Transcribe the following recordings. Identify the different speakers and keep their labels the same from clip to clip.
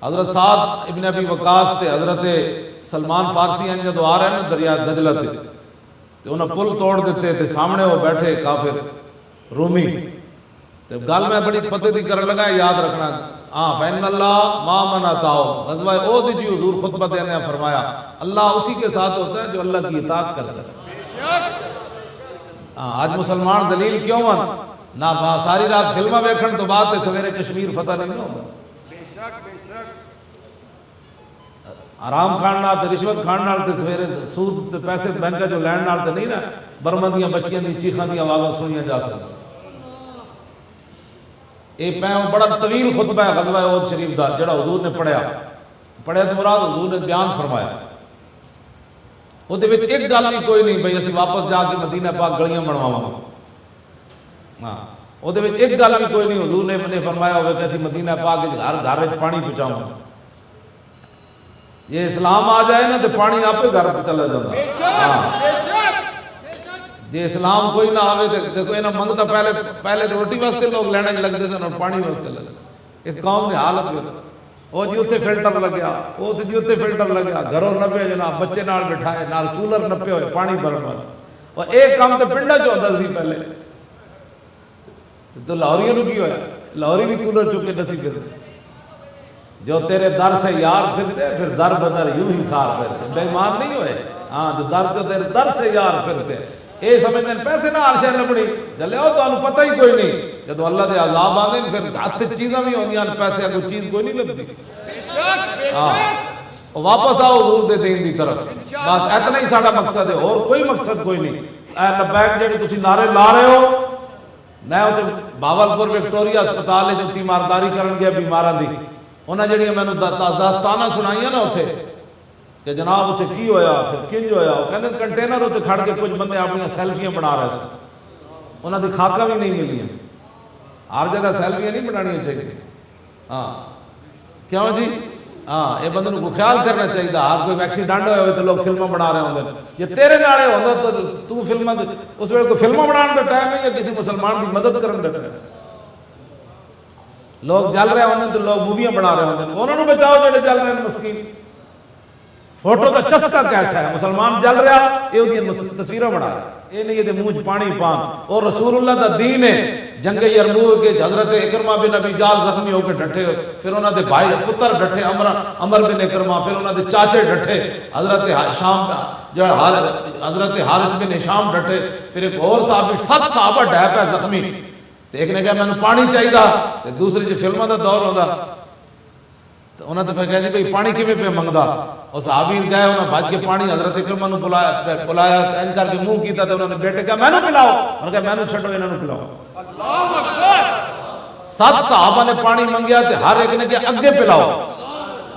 Speaker 1: حضرت سعد ابن ابی وقاص تے حضرت سلمان فارسی ہیں جدو آ رہے ہیں دریا دجلہ تے انہوں نے پل توڑ دیتے تے سامنے وہ بیٹھے کافر رومی تے گل میں بڑی پتے دی کرنے لگا یاد رکھنا فَإِنَّ اللَّهَ مَا مَنَعَتَهُ غزوہ احد جی حضور خطبہ دینے فرمایا اللہ اسی کے ساتھ ہوتا ہے جو اللہ کی اطاعت کرتا ہے۔ آج مسلمان ذلیل کیوں ہیں؟ نہ ساری رات فلمہ بیکھن تو بعد سویرے کشمیر فتح نہیں ہوگا، آرام کھان نال تے رشوت کھان نال تے سویرے سود تے پیسے بینک جو لین نال تے نہیں نا برما دیاں بچیاں دی چیخاں دی آوازاں سنیاں جا سکتی۔ یہ پہوں بڑا طویل خطبہ ہے غزوہ احد شریف دا جڑا حضور نے پڑھیا تو مراد حضور نے بیان فرمایا، وہ دے وچ ایک گل نہیں کوئی نہیں بھئی اسی واپس جا کے مدینہ پاک گلیاں بنواواں، وہ دے وچ ایک گل بھی کوئی نہیں حضور نے فرمایا ہوئے کہ اسی مدینہ پاک گھر گھر وچ پانی پہنچاواں، یہ اسلام آ جائے نا تو پانی آپ کے گھر پہ چلا جاتا ہے۔ جی اسلام کوئی نہ آوے دیکھو انہاں منگتا پہلے تو روٹی واسطے لوگ لینا لگتے سن اور پانی واسطے لگتے، اس قوم نے حالت ہوئی وہ جی اتنے فلٹر لگیا وہ جی اتنے فلٹر لگیا گھروں نپے جناب بچے نال بٹھائے نال کولر نپے ہوئے پانی بھرن واسطے، اور ایک کام تو پنڈا چ ہوتا سی پہلے تو لاہوریوں کی ہویا لاہوری بھی کولر چکے نسی پھرتے، جو تیرے در سے یار پھرتے پھر در بدر یوں ہی کھار پھرتے، بے ایمان نہیں ہوئے، ہاں جو در تو تیرے در سے یار پھرتے اے سمجھتے ہیں پیسے نہ ہر شہر لبڑی جلے ہو تو انہوں پتہ ہی کوئی نہیں، جب اللہ دے عذاب آنے پھر ہاتھ چیزاں بھی ہوں گی پیسے کوئی چیز کوئی نہیں لبتی، واپس آؤ حضور دے دین دی طرف، بس اتنا ہی ساڑا مقصد ہے اور کوئی مقصد کوئی نہیں۔ اے لبیک جڑے تسی نعرے لا رہے ہو میں ہوتے باولپور وکٹوریا اسپتال ہے جو تیمارداری کرن گیا بیماراں دی، انہاں جڑیاں میں نے داستانہ سنائیاں نا اتھے کہ جناب اتھے کی ہویا پھر کنج ہویا، وہ کہتے ہیں کنٹینر اتھے کھڑ کے کچھ بندے اپنی سیلفیاں بنا رہے ہیں، انہاں دی خاکہ بھی نہیں ملی ہیں، ہر جگہ سیلفیاں نہیں بنانی چاہیے، کیوں جی یہ بندے کو خیال کرنا چاہیے ہر کوئی ایکسیڈنٹ ہوئے ہوئے تو لوگ فلمیں بنا رہے ہوں گے، یہ تیرے نالے ہوتا تو فلمیں اس وقت کوئی فلمیں بنانے کا ٹائم ہے یا کسی مسلمان کی مدد کرنے کا ٹائم، لوگ جل رہے ہوں گے تو لوگ موویاں بنا رہے ہوں گے، انہوں نے بچاؤ جڑے جل رہے ہیں مسکین، فوٹو کا چسکا کیسا ہے مسلمان جل رہا یہ تصویریں بنا رہا ہے، یہ نہیں یہ منہ پانی پان، اور رسول اللہ دا دین ہے۔ جنگ یرموک کے حضرت اکرمہ بن ابی جہل زخمی ہو کے ڈٹھے، پھر انہوں نے بھائی پتر ڈٹھے عمر بن اکرمہ، پھر انہوں نے چاچے ڈٹھے حضرت شام جو حضرت حارث بن ہشام ڈٹھے، پھر ایک اور صحابی 7 صحابہ ڈھے پہ زخمی، ایک نے کہا میں نے پانی چاہیے، دوسری جو فلموں کا دور ہوتا تو انہوں نے پھر کہا جی بھئی پانی کیویں پہ منگدا، اور صحابی گئے انہوں نے بھاج کے پانی حضرت اکرمہ نے بلایا اینج کر کے منہ کیتا تو انہوں نے بیٹے کہا میں نے پلاؤ، انہوں نے کہا میں نے چھٹو انہوں نے پلاؤ، 7 صحابہ نے پانی منگیا تے ہر ایک نے کہا اگے پلاؤ،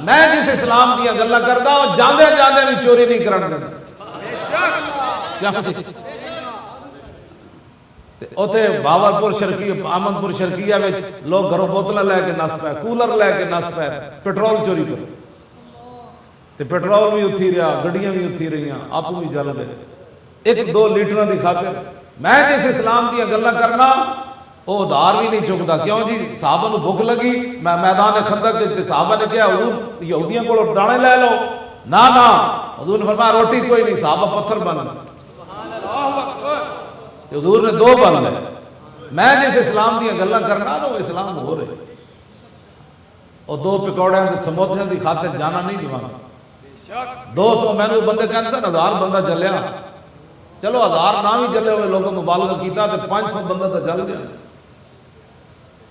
Speaker 1: میں جس اسلام دیا گلہ کردا اور جاندے جاندے بھی چوری نہیں کرن دیتا، اوتے باولپور شرقی آمدپور شرقیہ میں لوگ گھروں بوتلیں لے کے نس پائے، کولر لے کے نس پائے، پیٹرول چوری کر تے پیٹرول بھی اتھی رہا، گڑیاں بھی اتھی رہی ہیں، آپ بھی جل گئے 1-2 لیٹروں دی خاطر، میں جس اسلام دیا گلہ کرنا وہ ادھار بھی نہیں چکتا، کیوں جی صحابہ نے بھوک لگی میں میدان خندق کے صحابہ نے کہا حضور یہودیاں کو دانے لے لو، نہ حضور نے فرمایا روٹی کوئی نہیں، صحابہ پتھر بن حضور نے 2 بن لے، میں جس اسلام دیا گلہ کرنا تو وہ اسلام ہو رہے، اور 2 پکوڑے سموسے دی خاطر جانا نہیں دیوانا، 200 میں نے بندے کہنے سے 1000 بندہ جلیا، چلو 1000 نہ بھی جلے ہوئے لوگوں مبالغہ کیتا تو 500 بندہ تو جل گیا،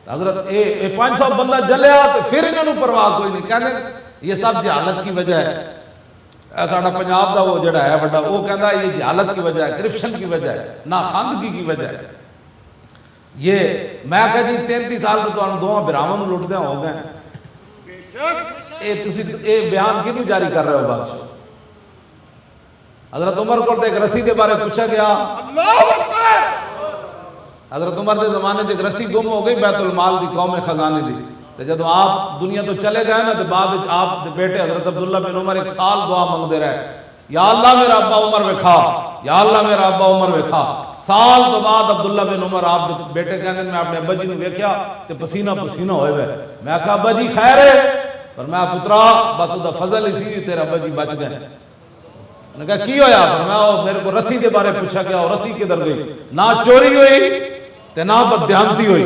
Speaker 1: حضرت 500 بندہ جلیا تو پھر انہوں نے پرواہ کوئی نہیں، کہنے یہ سب جہالت کی وجہ ہے، ساڑھا پنجاب دا وہ جڑا ہے بڑا وہ کہندا ہے یہ جہالت کی وجہ ہے، کرپشن کی وجہ ہے، ناخواندگی کی وجہ ہے، یہ میں کہا جی 33 سال تو انہوں دوہاں براہموں نے لوٹ دے ہو گئے، اے بیان کیوں نہیں جاری کر رہے ہو بادشاہ؟ حضرت عمر کو ایک رسی کے بارے پوچھا گیا، حضرت عمر دے زمانے سے ایک رسی گم ہو گئی بیت المال دی قوم خزانے دی، تو جب آپ دنیا تو چلے گئے نا تو بعد آپ بیٹے حضرت عبداللہ بن عمر 1 سال دعا مانگ دے رہے، یا اللہ میرا ابا عمر وکھا، یا اللہ میرا ابا عمر وکھا، سال تو بعد عبداللہ بن عمر آپ بیٹے کہنے میں اپنے ابا جی نے ویکھیا تے پسینہ پسینہ ہوئے ہوئے، میں کہا ابا جی خیر ہے، فرمایا پترا بس وہ فضل اسی بھی تیرا ابا جی بچ گئے. انہوں نے کہا کی ہویا؟ فرمایا میرے کو رسی کے بارے پوچھا گیا اور رسی کدھر گئی؟ نہ چوری ہوئی تے نہ بددھیانتی ہوئی.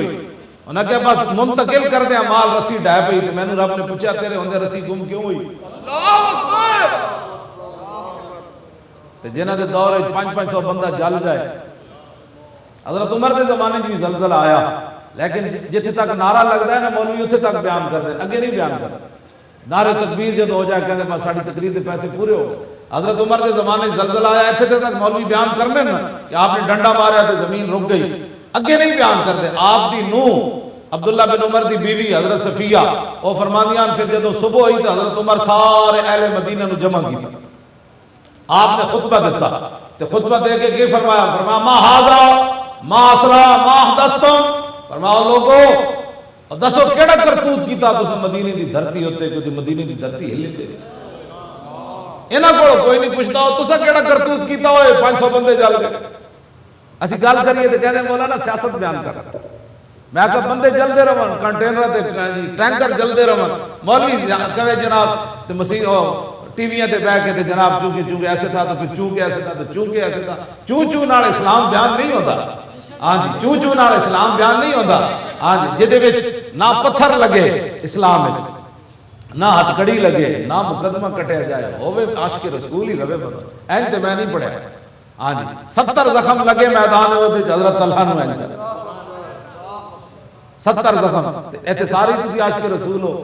Speaker 1: انہوں نے کہا بس منتقل کر دیا مال رسی ڈھائے پئی. تو میں نے رب نے پوچھا تیرے ہوندے رسی گم کیوں ہوئی؟ تے جنہ دے دور 500 بندہ جل جائے. حضرت عمر دے زمانے میں زلزلہ آیا لیکن جتنے تک نعرہ لگتا ہے نا مولوی اتنے تک بیان کر دیں, اگے نہیں بیان کرتے. نعرے تکبیر جب ہو جائے کہتے ہیں ساری تقریر کے پیسے پورے ہو گئے. حضرت عمر کے زمانے میں زلزلہ آیا اتنے تک مولوی بیان کر لیں نا کہ آپ نے ڈنڈا مارا تو زمین رک گئی, اگے نہیں بیان کرتے. آپ دی نوح عبداللہ بن عمر دی بیوی حضرت صفیہ وہ فرماندیاں پھر جب صبح ہوئی تو حضرت عمر سارے اہل مدینہ نو جمع کیتا. آپ نے خطبہ دیتا تو خطبہ دے کے فرمایا ما ھذا ما اسرا ما حدثتم. فرمایا لوگو دسو کیڑا کرتوت کیتا تساں مدینے دی دھرتی ہوتے کہ مدینے دی دھرتی ہلے تے انہاں کو کوئی نہیں پوچھتا ہو تساں کیڑا کرتوت کیتا ہوئے 500 بندے جل گئے. اسی گل کریے تو کہنے مولانا سیاست بیان کر. میں کہا بندے جلدے رہن کنٹینر تے ٹینکر جلدے رہن مولوی کہے جناب تے مسیح ٹی ویاں تے بیٹھ کے تے جناب چونکہ ایسے تھا تو پھر چونکہ ایسے تھا تو چونکہ ایسے تھا. چوں نال اسلام بیان نہیں ہوتا. ہاں جی چوں نال اسلام بیان نہیں ہوتا. ہاں جی جدے وچ نہ پتھر لگے اسلام وچ نہ ہتھ کڑی لگے نہ مقدمہ کٹیا جائے ہوے عاشق رسول ہی رہے بندہ. این تے میں نہیں پڑھیا. ہاں جی 70 زخم لگے میدان وچ حضرت طلحہ نو این 70 زخم ایتھے ساری تسی عاشق رسول ہو.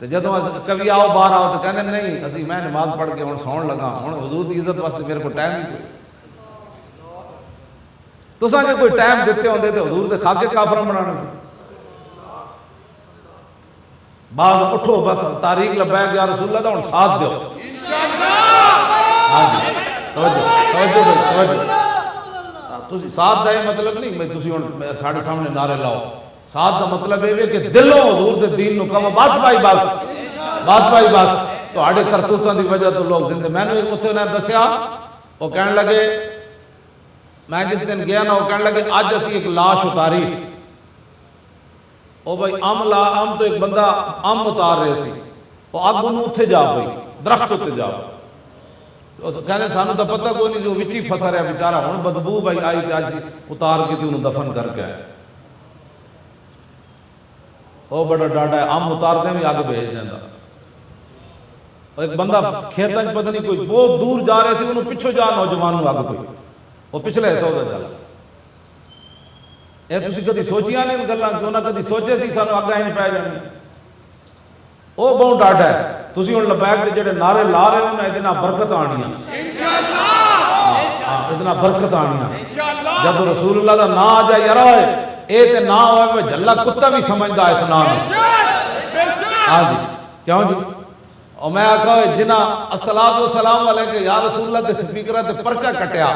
Speaker 1: تو جدوں کبھی آؤ باہر آؤ تو کہنے نہیں اسی میں نماز پڑھ کے ہن سون لگا ہن حضور دی عزت واسطے میرے کو ٹائم نہیں. تساں جے کوئی ٹائم دیتے ہوندے تے حضور دے خاکے کافر بنانے سی. بعض اٹھو بس تاریخ لبیک یا رسول اللہ دا ہن ساتھ دیو انشاءاللہ. ہاں جی توجہ تسی ساتھ دا یہ مطلب نہیں میں تسی ہن ساڈے سامنے نعرے لاؤ. ساتھ دا مطلب یہ کہ دلوں حضور دے دین نو کہو بس بھائی بس تہاڈے کرتوتاں دی وجہ تو لوگ زندے. میں نے اوتھے انہاں دسیا وہ کہن لگے میں جس دن گیا نا وہ کہنے لگے آج اسی ایک لاش اتاری. او بھائی ام تو ایک بندہ ام اتار رہے سی وہ اگ انہوں اتھے جا پئی درخت اتھے جا کہنے سانو تو پتہ کوئی نہیں جو وچی پھسا رہا بیچارہ ہن بدبو بھائی آئی تے آج اتار کے تے انہوں دفن کر کے آئے. او بڑا ڈاڈا ہے ام اتار دیں بھی آگے بھیج دینا. ایک بندہ کھیتاں پتہ نہیں کوئی بہت دور جا رہے سی انہوں پچھو جا نوجوان آگے پئی وہ پچھلے ایسا ہوتا چلا. اے تسی کدی سوچیاں نہیں گلاں کیوں نہ کدی سوچے سی سانو اگاں نہیں پے جانی. او بہت ڈاڈا ہے تسی ہن لبیک دے جڑے نعرے لا رہے ہو نا اتنا برکت آنی ہے انشاءاللہ. اتنا برکت آنی ہے انشاءاللہ. جب رسول اللہ دا نا آ جائے یار اے تے نا ہوئے میں جھلا کتا بھی سمجھدا اس نام. ہاں جی کیوں جی اور میں آکھا جنہ الصلاۃ والسلام علیہ یا رسول اللہ تے سپیکراں تے پرچہ کٹیا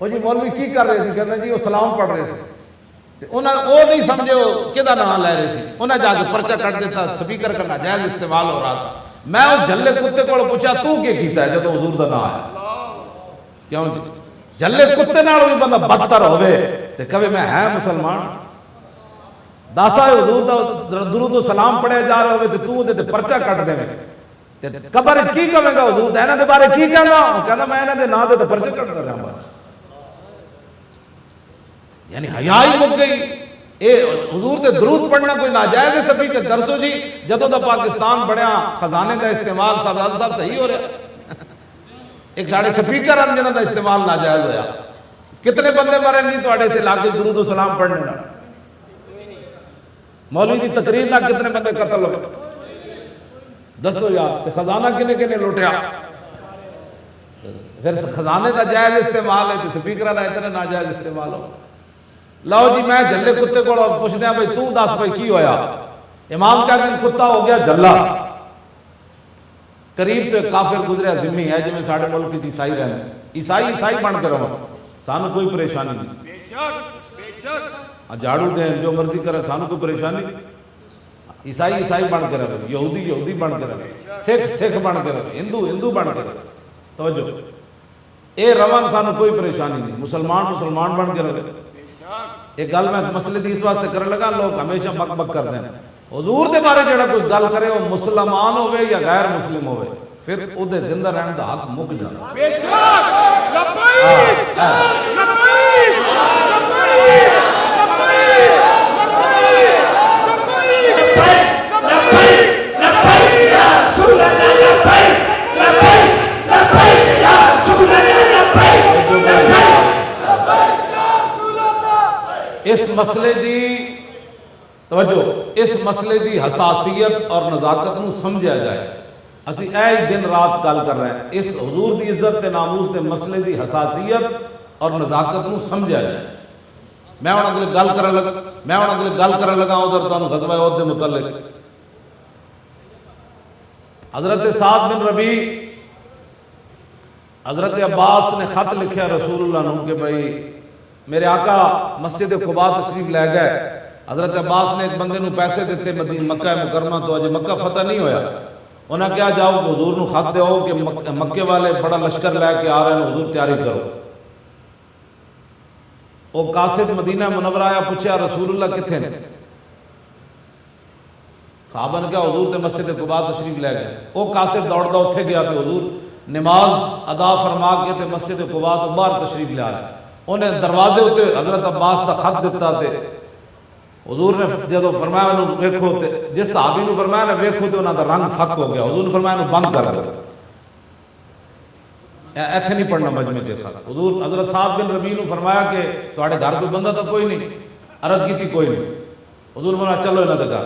Speaker 1: وہ جی مولوی کی کر رہے تھے کہتے جی وہ سلام پڑھ رہے تھے انہاں وہ نہیں سمجھے وہ کدا نام لے رہے سی. انہاں جا کے پرچہ کٹ دیتا سپیکر کا ناجائز استعمال ہو رہا تھا. میں اس جھلے کتے کو پوچھا تو کیا کیتا ہے جب حضور دا نام ہے. کیوں جی جھلے کتے نال بھی بندہ بدتر ہوے تے کہے میں ہے مسلمان داسا حضور دا درود و سلام پڑھے جا رہا ہوے تے تو تے پرچہ کٹ دے تے قبر وچ کی کہے گا حضور انہاں دے بارے کی کہندا کہندا میں انہاں دے نام تے پرچہ کٹ کر رہا ہوں. یعنی حیا ہی مک گئی. اے حضور تے درود پڑھنا کوئی ناجائز ہے سبھی کے درسو جی جدوں دا پاکستان بڑھیا خزانے دا استعمال صاحب صحیح ہو رہا. ایک ساڑھے سپیکر ہیں جنہاں دا استعمال ناجائز ہویا. کتنے بندے مرے نہیں تو سے لا کے درود و سلام پڑھنے نا مولوی دی تقریر نہ کتنے بندے قتل ہوئے دسو یار. خزانہ کنے کنے لوٹیا پھر خزانے دا جائز استعمال ہے تو سپیکرہ دا اتنا ناجائز استعمال ہو. لو جی میں جھلے کتے کو پوچھ دیا بھائی تو دس بھائی کی ہویا. امام کہتے ہیں کتا ہو گیا جھلا. قریب تو ایک کافر گزریا ذمہ ہے جی میں ساڑھے ملک کی عیسائی رہنے عیسائی بن کے رہا سانو کوئی پریشانی نہیں. جھاڑو دیں جو مرضی کرے سانو کوئی پریشانی. عیسائی بن کے رہے یہودی بن کے رہے سکھ بن کے رہے ہندو بن کے رہے. توجہ اے روان سانو کوئی پریشانی نہیں. مسلمان بن کے رہے. ایک گل میں مسئلے دی اس واسطے کرنے لگا لوگ ہمیشہ بک کر دیں حضور دے بارے جڑا کوئی گل کرے وہ مسلمان ہوئے یا غیر مسلم ہوئے پھر او دے زندہ رہن دا حق مک جانا.
Speaker 2: بے شک لبیک لبیک
Speaker 1: اس مسئلے دی توجہ، اس مسئلے دی حساسیت اور نزاکت نو سمجھا جائے. اسی اے دن رات گل کر رہے ہیں اس حضور دی عزت تے ناموس دے مسئلے دی حساسیت اور نزاکت نو سمجھا جائے. میں ہن اگلے گل کرن لگا ادھر تانوں غزوہ احد دے متعلق. حضرت سعد بن ربیع، حضرت عباس نے خط لکھیا رسول اللہ نو کہ بھائی میرے آقا مسجد قباء تشریف لے گئے. حضرت عباس نے ایک بندے نو پیسے دیتے مکہ مکرمہ تو اجے مکہ فتح نہیں ہویا. انہاں کیا جاؤ حضور نو خط دیو کہ مکے والے بڑا لشکر لے کے آ رہے ہیں، حضور تیاری کرو. وہ قاصد مدینہ منورہ آیا، پوچھا رسول اللہ کتنے نے؟ صحابہ نے کہا حضور تے مسجد قباء تشریف لے گئے. وہ قاصد دوڑدا اوتھے گیا کہ حضور نماز ادا فرما کے تے مسجد قباء تو باہر تشریف لے آئے. انہیں دروازے ہوتے حضرت عباس کا خط دیتا تے حضور نے جدو فرمایا انہوں ویکھو تے جس صحابی نے فرمایا نا ویکھو تے انہوں دا رنگ فک ہو گیا. حضور نے فرمایا انہوں بند کر دو، ایتھے نہیں پڑھنا مجمع چ خط. حضور حضرت سعد بن ربیع نے فرمایا کہ تواڈے گھر کوئی بندہ تو کوئی نہیں؟ عرض کی کوئی نہیں. حضور نے فرمایا چلو انہاں دے گھر.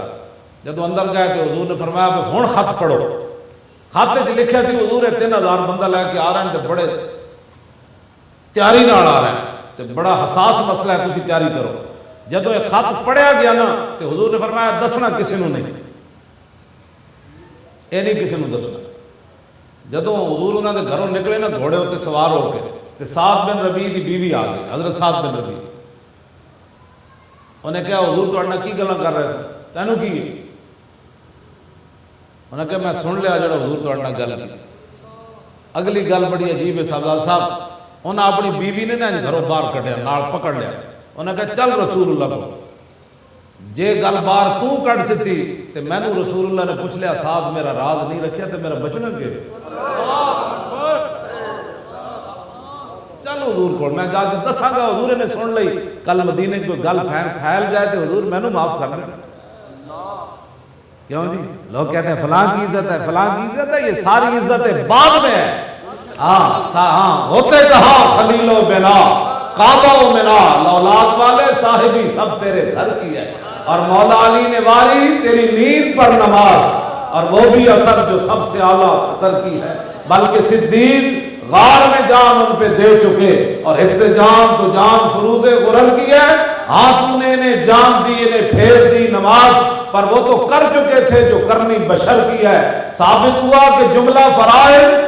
Speaker 1: جدو اندر گئے تو حضور نے فرمایا ہن خط پڑھو. خط وچ لکھیا سی حضور 3000 بندہ لے کے آ رہے ہیں تے بڑے تیاری نال آ رہے ہیں تے بڑا حساس مسئلہ ہے، تسی تیاری کرو. جدو یہ خط پڑھیا گیا نا تو حضور نے فرمایا دسنا کسی نو نہیں، اے نہیں کسی نو دسنا. جدو حضور انہوں نے گھروں نکلے نا گھوڑے ہوتے سوار ہو کے تو سعد بن ربیع کی بیوی آ گئی، حضرت سعد بن ربیع. انہیں کہا حضور تو اڑنا کی گلاں کر رہے سن، تینوں کی؟ انہیں کہا میں سن لیا جڑا حضور تو اڑنا گل کی. اگلی گل بڑی عجیب ہے سردار صاحب. انہیں اپنی بیوی نے نا گھروں باہر کڈیا، نال پکڑ لیا. انہیں کہا چل رسول اللہ کو جے گل بار تو کٹ چتی تے میں نے رسول اللہ نے پوچھ لیا سعد میرا راز نہیں رکھیا تے میرا بچنا کے چل حضور کو میں جا کے دساں گا. حضور نے سن لئی کل مدینے کوئی گل پھیل جائے تو حضور میں نے معاف کر لیں. کیوں جی لوگ کہتے ہیں فلاں کی عزت ہے فلاں کی عزت ہے، یہ ساری عزت ہے بعد میں ہے. ہاں ہوتے کہاں خلیل و بنا کعبہ و منا، اولاد والے صاحبی سب تیرے گھر کی ہے. اور مولا علی نے واری تیری نیند پر نماز، اور وہ بھی اثر جو سب سے اعلیٰ خطر کی ہے. بلکہ صدیق غار میں جان ان پہ دے چکے، اور حفظ جان تو جان فروز غرر کی ہے. ہاتھوں نے انہیں جان دی، انہیں پھیر دی نماز، پر وہ تو کر چکے تھے جو کرنی بشر کی ہے. ثابت ہوا کہ جملہ فرائض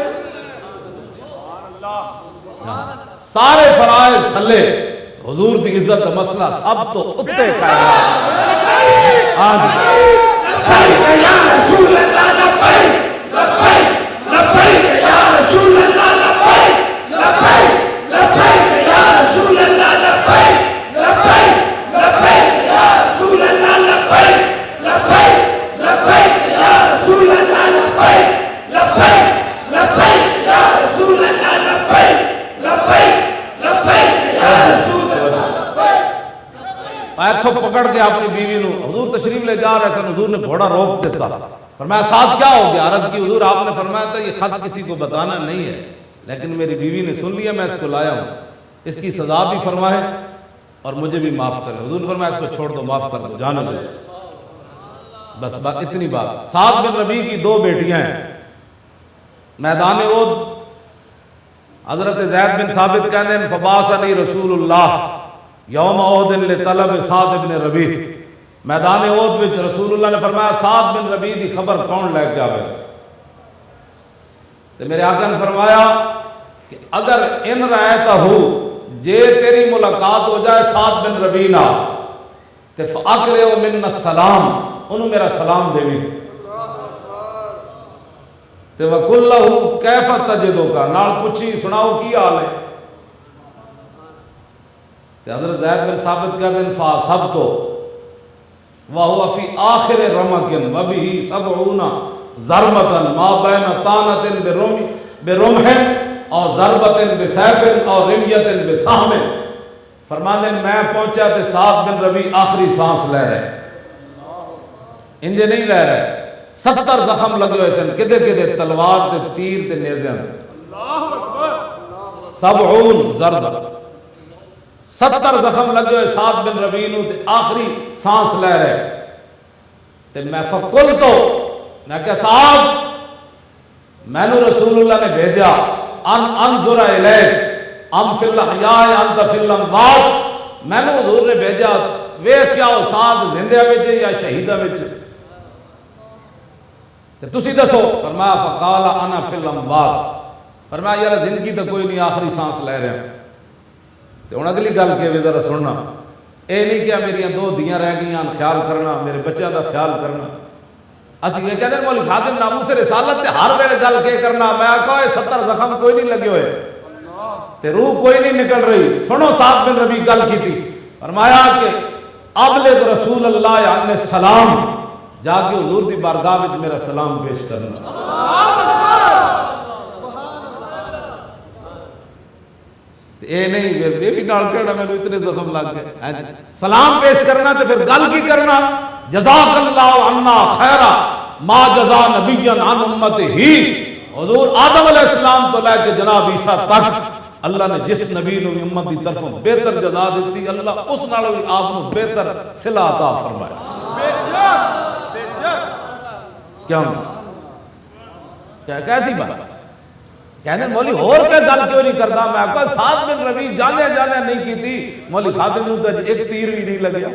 Speaker 1: سارے فرائض تھلے حضور دی عزت مسئلہ سب تو اتے قائم. آج
Speaker 3: یا رسول اللہ لبیک لبیک لبیک یا رسول اللہ لبیک لبیک لبیک یا رسول اللہ لبیک لبیک لبیک یا رسول اللہ لبیک لبیک لبیک یا رسول اللہ لبیک لبیک لبیک یا رسول اللہ لبیک لبیک لبیک یا رسول اللہ.
Speaker 1: ایتھوں پکڑ کے اپنی بیوی نو حضور تشریف لے جا رہے سن. حضور نے گھوڑا روک دیتا، فرمایا ساتھ کیا ہو گیا؟ عرض کی حضور آپ نے فرمایا تھا یہ خط کسی کو بتانا نہیں ہے، لیکن میری بیوی نے سن لیا، میں اس کو لایا ہوں، اس کی سزا بھی فرمائے اور مجھے بھی معاف کرے. حضور نے فرمایا اس کو چھوڑ دو، معاف کر دو، جانے دو. بس اتنی بات. سعد بن ربیع کی 2 بیٹیاں ہیں. میدان احد حضرت زید بن ثابت کہتے ہیں فبعثنی رسول اللہ یوم احد لطلب سعد بن ربیع. میدان احد وچ رسول اللہ نے فرمایا سعد بن ربیع دی خبر کون لے کے آوے؟ تو میرے آقا نے فرمایا کہ اگر ان رأیتہ جے تیری ملاقات ہو جائے سعد بن ربیع نہ تے فاقرئ من السلام، انہوں میرا سلام دے بھی تے وَقُلْ لَهُ كَيْفَ تَجِدُكَ، نال پوچھی سناؤ کی حال ہے. تے حضرت زید بن ثابت کہتے ہیں فَأَصَبْتُ، وَهُوَ فِي آخِرِ رَمَقٍ وَبِهِ سَبْعُونَ ضَرْبَةً مَا بَيْنَ طَانَةٍ بِرُمْحٍ اور ضربۃ بسیف اور رمیۃ بسہم. فرمانے میں پہنچا تے سعد بن ربیع آخری سانس لے رہے, انجے نہیں لے رہے. 70 زخم لگے ہوئے سن, کدے کدے تلوار تے تیر تے نیزے.
Speaker 2: اللہ اکبر.
Speaker 1: 70 ضربہ, 70 زخم لگے ہوئے سعد بن ربیع نو تے آخری سانس لے رہے. تے میں فقلت, میں کہ صاحب میں نو رسول اللہ نے بھیجا ان انظر الیک ام فی الاحیاء انت فی الاموات, میں نو حضور نے بھیجا ویکھ کیا او سعد زندہ وچ یا شہیدہ وچ, تے تسی دسو. فرمایا فقال انا فی الاموات, فرمایا یار زندگی تو کوئی نہیں, آخری سانس لے رہے ہیں. تو ہن اگلی گل کہ ذرا سننا, اے نہیں کہ میری 2 دیاں رہ گئیاں خیال کرنا, میرے بچوں کا خیال کرنا. اسی یہ کہتے ہیں مولوی خادم ناموس رسالت تے ہر ویلے گل کے کرنا. میں کہا 70 زخم کوئی نہیں لگے ہوئے تے روح کوئی نہیں نکل رہی. سنو سعد بن ربیع گل کی تھی, فرمایا کہ ابلغ رسول اللہ عنہ السلام, جا کے حضور دی بارگاہ وچ میرا سلام پیش کرنا. اے نہیں یہ بھی نال کہنا میں اتنے زخم لگ گئے, سلام پیش کرنا تے پھر گل کی کرنا. جزاک اللہ عنا خیرا ما جزا نبی عن امتہ ہی. حضور آدم علیہ السلام تو لے کے جناب عیسیٰ تک اللہ نے جس نبی نو امت دی طرفوں بہتر جزا دیتی, اللہ اس نالوں بھی آپ نو بہتر صلہ عطا فرمائے.
Speaker 2: بے شک بے شک.
Speaker 1: کیوں کیسی بات کہنے مولی اور پہ گل کیوں نہیں کرتا. میں کہا سعد بن ربیع جانے جانے نہیں کی تھی, مولی خادم نو تو ایک تیر بھی نہیں لگیا.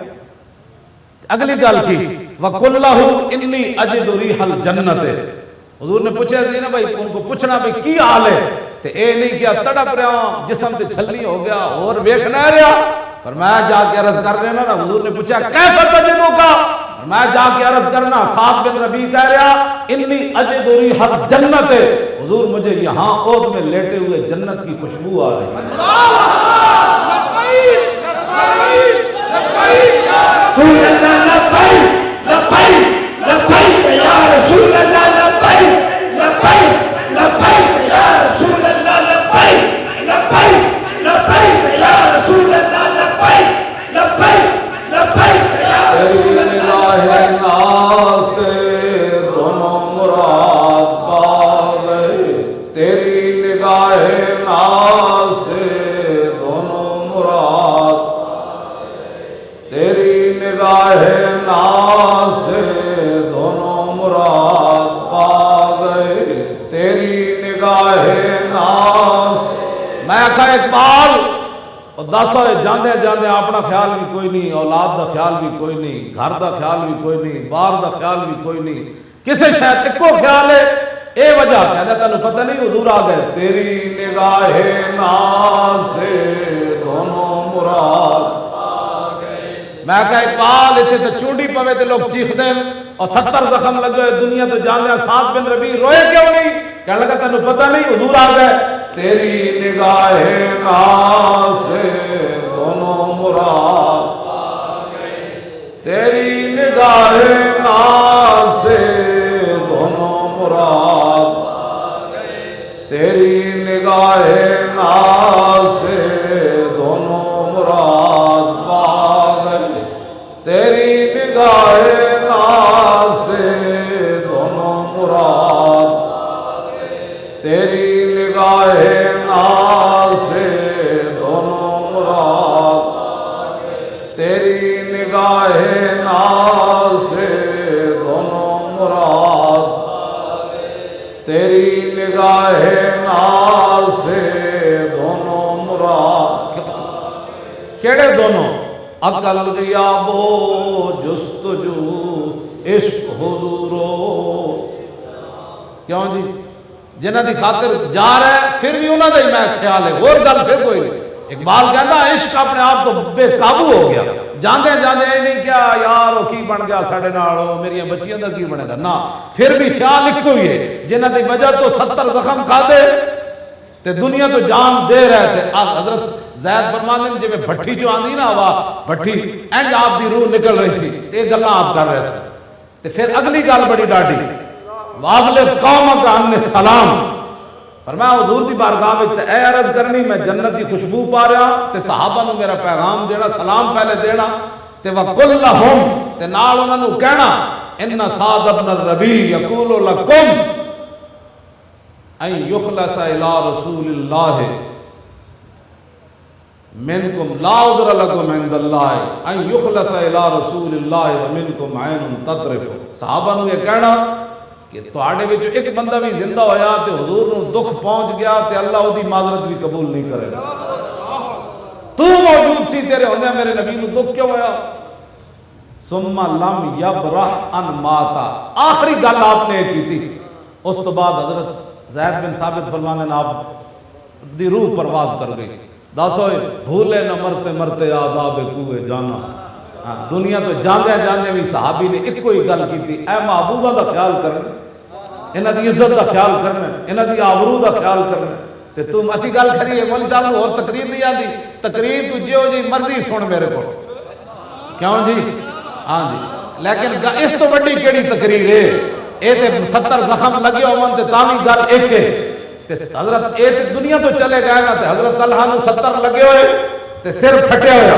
Speaker 1: اگلی گل کی وَقُلْ لَهُ إِنِّي أَجِدُ رِيحَ الْجَنَّةِ. حضور نے پوچھا سی نا بھائی, ان کو پوچھنا بھائی کی حال ہے, تے اے نہیں کیا تڑپ رہا ہوں جسم سے چھلنی ہو گیا اور ویکھنا رہا. فرمایا جا کے عرض کر رہے نا. حضور نے پوچھا کیف تجدک, میں جا کے عرض کرنا. سعد بن ربیع کہہ رہا انی اجد ریح الجنت, حضور مجھے یہاں عہد میں لیٹے ہوئے جنت کی خوشبو آ رہی ہے.
Speaker 3: رسول اللہ لبیک لبیک لبیک یا رسول اللہ لبیک لبیک لبیک یا رسول اللہ لبیک لبیک لبیک یا رسول اللہ لبیک لبیک لبیک یا رسول اللہ.
Speaker 1: تیری نگاہ ناز سے دونوں مراد, تیری نگاہ ناز سے دونوں مراد پا گئے, تیری نگاہ ناز. میں کہا اقبال اور 10 ہوئے جاندے جاندے اپنا خیال بھی کوئی نہیں, اولاد دا خیال بھی کوئی نہیں, گھر دا خیال بھی کوئی نہیں, بار دا خیال بھی کوئی نہیں, کسے شاید ایک کو خیال ہے. اے وجہ کہتا تینوں پتہ نہیں حضور آ گئے. تیری نگاہ ناز سے دونوں مراد. میں کہا اقبال اتنے تو چونڈی پوے تے لوگ چیخ دیں اور 70 زخم لگے دنیا تو جان دیں. سعد بن ربیع روئے کیوں نہیں, کہنے لگا تینوں پتہ نہیں حضور آ گئے. تیری نگاہ ناز سے دونوں مراد, تیری نگاہ ناز سے دونوں مراد, تیری نگاہ ناز سے دونوں مراد پا گئے, تیری نگاہ ناز سے دونوں مراد, تیری نگاہ ناز سے دونوں مراد, تیری نگاہ ناز سے دونوں مراد, تیری نگاہ ناز سے دونوں مراد. کیڑے دونوں؟ عقل غیاب و جستجو عشق حضورو. کیوں جی جنہ دی خاطر جا رہا ہے پھر بھی انہوں نے میں خیال ہے, اور گل پھر کوئی نہیں. اقبال کہتا عشق اپنے آپ تو بے قابو ہو گیا, جاندے جاندے نہیں کیا یار وہ کی بن گیا ساڑھے نال, میری بچیاں دا کی بنے گا نا, پھر بھی خیال ایک ہوئی ہے جنہ دی وجہ تو 70 زخم کھا دے تے دنیا تو جان دے رہے تھے. حضرت زید فرماتے ہیں جی بھٹی جو آندی نا ہوا بھٹی انج آپ دی روح نکل رہی سی. یہ گلاں آپ کر رہے سے. تے پھر اگلی گل بڑی ڈاڈی واغلب قومک عن السلام. فرمایا حضور دی بارگاہ وچ تے اے عرض کرنی میں جنت دی خوشبو پا رہا تے صحابہ نو میرا پیغام دینا سلام پہلے دینا تے وقل لہم تے نال انہاں نو کہنا ان سعد بن الربیع یقول لکم ان یخلص الی رسول اللہ منکم لا عذر لکم عند اللہ ان یخلص الی رسول اللہ ومنکم عین تطرف. صحابہ نو یہ کہنا کہ تواڈے وچ ایک بندہ بھی زندہ ہویا تے حضور نو دکھ پہنچ گیا تے اللہ او دی معذرت بھی قبول نہیں کرے گا. تو موجود سی تیرے ہوندے میرے نبی نو دکھ کیوں ہویا؟ ثم لم یبرح ان ماتا. آخری گل آپ نے کی تھی. اس تو بعد حضرت زید بن ثابت فرمانے آپ دی روح پرواز کر گئی. دسو بھولے نہ مرتے مرتے آداب کوئے جانا. دنیا تو جاندے جاندے بھی صحابی نے ایک کوئی گل کی تھی اے محبوبہ دا خیال کرنا انہاں دی عزت دا خیال کرنا انہاں دی آبرو دا خیال کرنا. تے تم اسی گل کری ہے مولوی صاحب اور تقریر نہیں آتی. تقریر تو جیو جی مرضی سن میرے کو کیوں جی ہاں جی لیکن اس تو بڑی کیڑی تقریر ہے. اے تے 70 زخم لگے ہون تے تاں وی گل ایک ہے. تے حضرت اے تے دنیا تو چلے گئے نا تے حضرت طلحہ نو 70 لگے ہوئے تے سر پھٹیا ہوا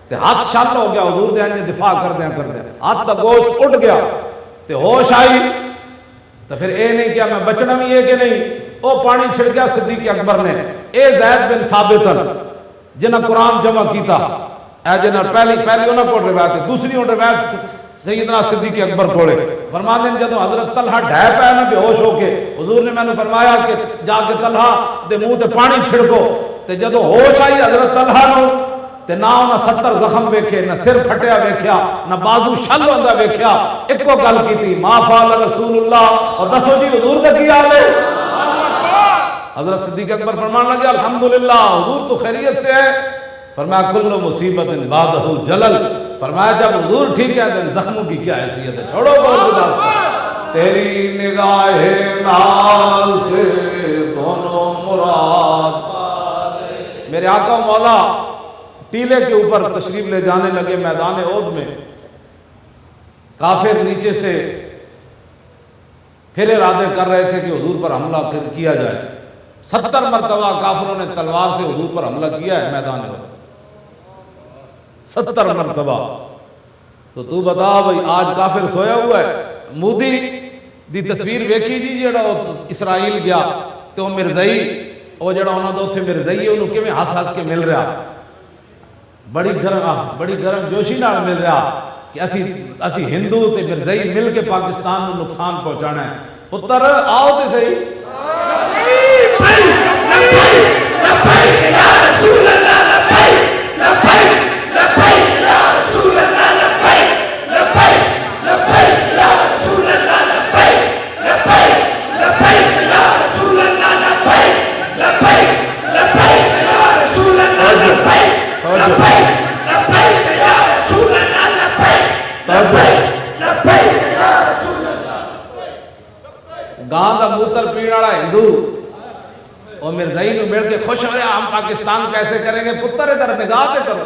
Speaker 1: تے ہاتھ شل ہو گیا. حضور دے دفاع کردیاں ہاتھ دا گوشت اٹھ گیا تے ہوش آئی. تو پھر اے نہیں کیا میں بچنا بھی ہے کہ نہیں. او پانی چھڑکیا صدیق اکبر نے. اے زید بن ثابت جنہاں قرآن جمع کیتا اے جنہاں پہلی انہاں کو روایت ہے. دوسری ان روایت سیدنا صدیق اکبر کولے فرماتے ہیں جدوں حضرت طلحہ ڈھے پے نا بے ہوش ہو کے حضور نے میں نے فرمایا کہ جا کے طلحہ دے منہ تے پانی چھڑکو. تے جدوں ہوش آئی حضرت طلحہ نو تے نہ انہاں 70 زخم ویکھے نہ سر پھٹیا ویکھیا نہ بازو شل ہوندا ویکھیا. ایک کو گل کیتی ما فعل رسول اللہ. اور دسو جی حضور دا کی حال ہے؟ حضرت صدیق اکبر فرمان لگے الحمدللہ حضور تو خیریت سے ہے. فرمایا کل مصیبت بعدہ جلل. فرمایا جب حضور ٹھیک ہے تو زخموں کی کیا حیثیت ہے. چھوڑو بہت زیادہ تیری نگاہ ناز سے دونوں مراد. میرے آقا و مولا ٹیلے کے اوپر تشریف لے جانے لگے میدان احد میں. کافر نیچے سے پھر ارادے کر رہے تھے کہ حضور پر حملہ کیا جائے. 70 مرتبہ کافروں نے تلوار سے حضور پر حملہ کیا ہے میدان احد. 70 مرتبہ. تو بتا بھائی آج کافر سویا ہوا ہے. مودی دی تصویر ویکھی جی جڑا اسرائیل گیا تو مرزائی وہ جڑا انہوں نے اتنے مرزائی انہوں کیویں ہس ہس کے مل رہا بڑی گرم جوشی نال مل رہا کہ اسی ہندو تے مرزائی مل کے پاکستان کو نقصان پہنچانا ہے. پتر آؤ تے صحیح. گاں دا موتر پینے والا ہندو اور مرزائی نو مل کے خوش ہو رہا ہم پاکستان کیسے کریں گے. پتر ادھر نگاہ تے کرو